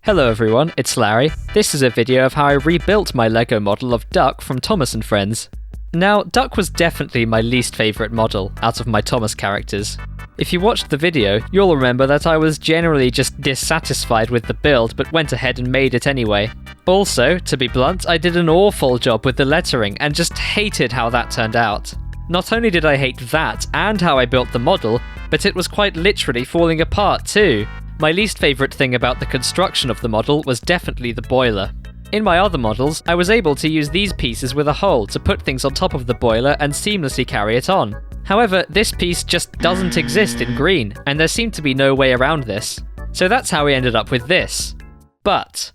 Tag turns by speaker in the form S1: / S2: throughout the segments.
S1: Hello everyone, it's Larry. This is a video of how I rebuilt my Lego model of Duck from Thomas & Friends. Now, Duck was definitely my least favourite model out of my Thomas characters. If you watched the video, you'll remember that I was generally just dissatisfied with the build but went ahead and made it anyway. Also, to be blunt, I did an awful job with the lettering and just hated how that turned out. Not only did I hate that and how I built the model, but it was quite literally falling apart too. My least favourite thing about the construction of the model was definitely the boiler. In my other models, I was able to use these pieces with a hole to put things on top of the boiler and seamlessly carry it on. However, this piece just doesn't exist in green, and there seemed to be no way around this. So that's how we ended up with this. But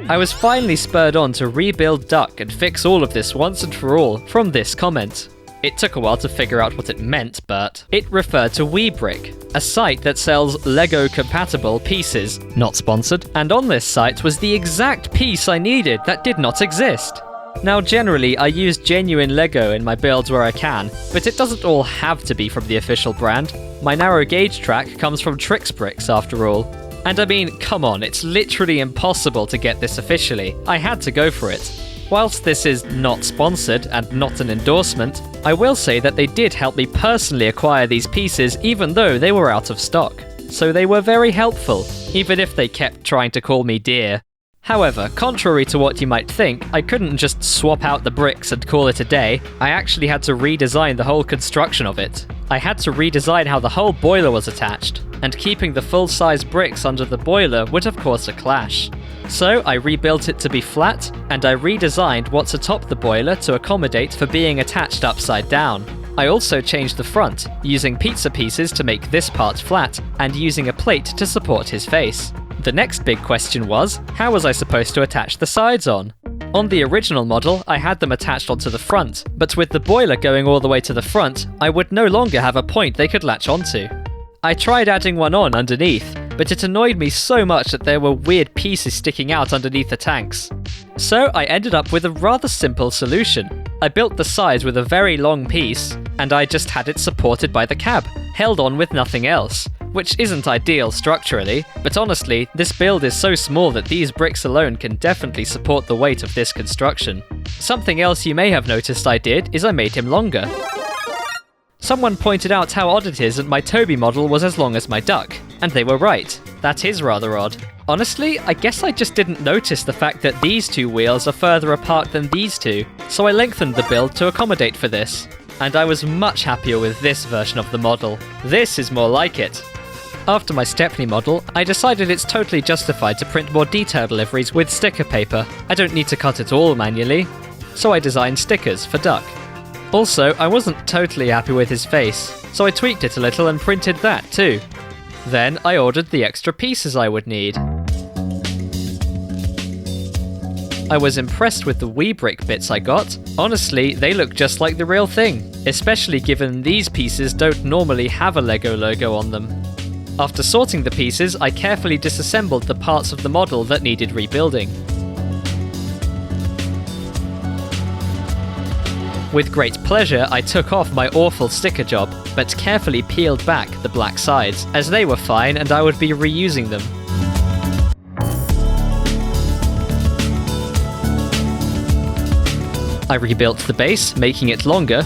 S1: I was finally spurred on to rebuild Duck and fix all of this once and for all from this comment. It took a while to figure out what it meant, but it referred to WeBrick, a site that sells Lego-compatible pieces, not sponsored, and on this site was the exact piece I needed that did not exist. Now generally, I use genuine Lego in my builds where I can, but it doesn't all have to be from the official brand. My narrow gauge track comes from Trix Bricks after all. And I mean, come on, it's literally impossible to get this officially. I had to go for it. Whilst this is not sponsored and not an endorsement, I will say that they did help me personally acquire these pieces even though they were out of stock. So they were very helpful, even if they kept trying to call me dear. However, contrary to what you might think, I couldn't just swap out the bricks and call it a day. I actually had to redesign the whole construction of it. I had to redesign how the whole boiler was attached, and keeping the full-size bricks under the boiler would have caused a clash. So I rebuilt it to be flat, and I redesigned what's atop the boiler to accommodate for being attached upside down. I also changed the front, using pizza pieces to make this part flat, and using a plate to support his face. The next big question was, how was I supposed to attach the sides on? On the original model, I had them attached onto the front, but with the boiler going all the way to the front, I would no longer have a point they could latch onto. I tried adding one on underneath, but it annoyed me so much that there were weird pieces sticking out underneath the tanks. So I ended up with a rather simple solution. I built the sides with a very long piece, and I just had it supported by the cab, held on with nothing else, which isn't ideal structurally, but honestly, this build is so small that these bricks alone can definitely support the weight of this construction. Something else you may have noticed I did is I made him longer. Someone pointed out how odd it is that my Toby model was as long as my Duck, and they were right. That is rather odd. Honestly, I guess I just didn't notice the fact that these two wheels are further apart than these two, so I lengthened the build to accommodate for this. And I was much happier with this version of the model. This is more like it. After my Stepney model, I decided it's totally justified to print more detailed liveries with sticker paper. I don't need to cut it all manually, so I designed stickers for Duck. Also, I wasn't totally happy with his face, so I tweaked it a little and printed that too. Then I ordered the extra pieces I would need. I was impressed with the WeBrick bits I got. Honestly, they look just like the real thing, especially given these pieces don't normally have a Lego logo on them. After sorting the pieces, I carefully disassembled the parts of the model that needed rebuilding. With great pleasure, I took off my awful sticker job, but carefully peeled back the black sides, as they were fine and I would be reusing them. I rebuilt the base, making it longer.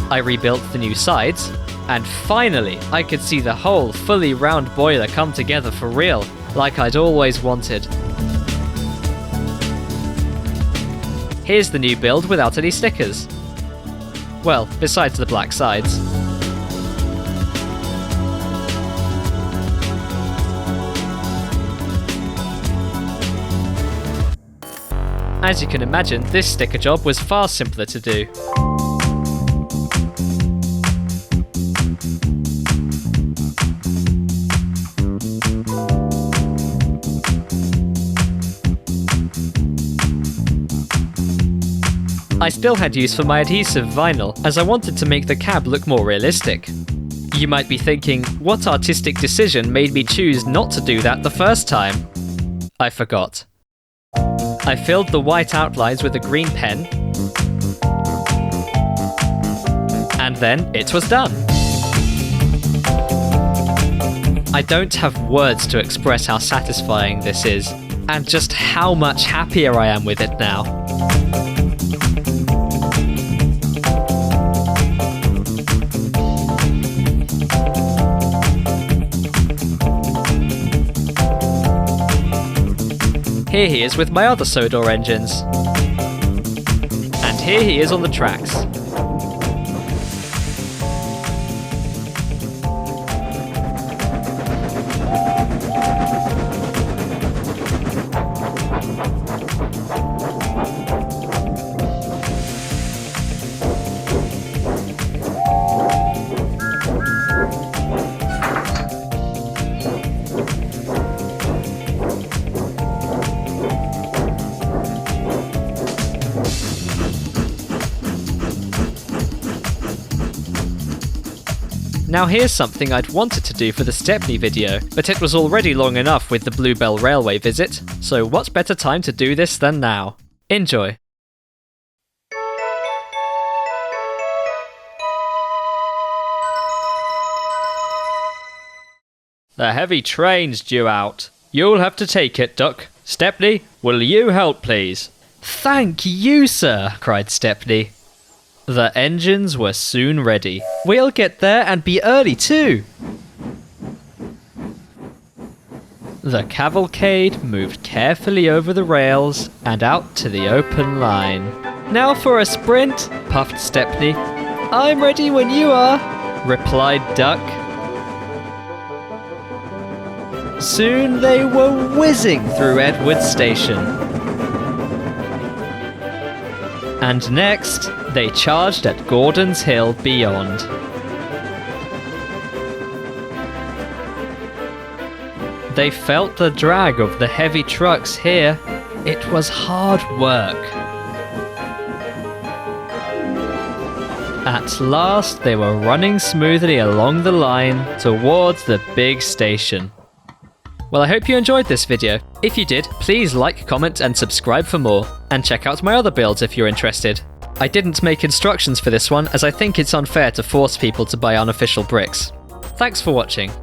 S1: I rebuilt the new sides, and finally, I could see the whole fully round boiler come together for real, like I'd always wanted. Here's the new build without any stickers. Well, besides the black sides. As you can imagine, this sticker job was far simpler to do. I still had use for my adhesive vinyl, as I wanted to make the cab look more realistic. You might be thinking, what artistic decision made me choose not to do that the first time? I forgot. I filled the white outlines with a green pen, and then it was done. I don't have words to express how satisfying this is, and just how much happier I am with it now. Here he is with my other Sodor engines. And here he is on the tracks. Now here's something I'd wanted to do for the Stepney video, but it was already long enough with the Bluebell Railway visit, so what better time to do this than now? Enjoy! The heavy train's due out. You'll have to take it, Duck. Stepney, will you help please? Thank you, sir, cried Stepney. The engines were soon ready. We'll get there and be early too. The cavalcade moved carefully over the rails and out to the open line. Now for a sprint, puffed Stepney. I'm ready when you are, replied Duck. Soon they were whizzing through Edward Station. And next, they charged at Gordon's Hill beyond. They felt the drag of the heavy trucks here. It was hard work. At last, they were running smoothly along the line towards the big station. Well, I hope you enjoyed this video. If you did, please like, comment, and subscribe for more. And check out my other builds if you're interested. I didn't make instructions for this one, as I think it's unfair to force people to buy unofficial bricks. Thanks for watching.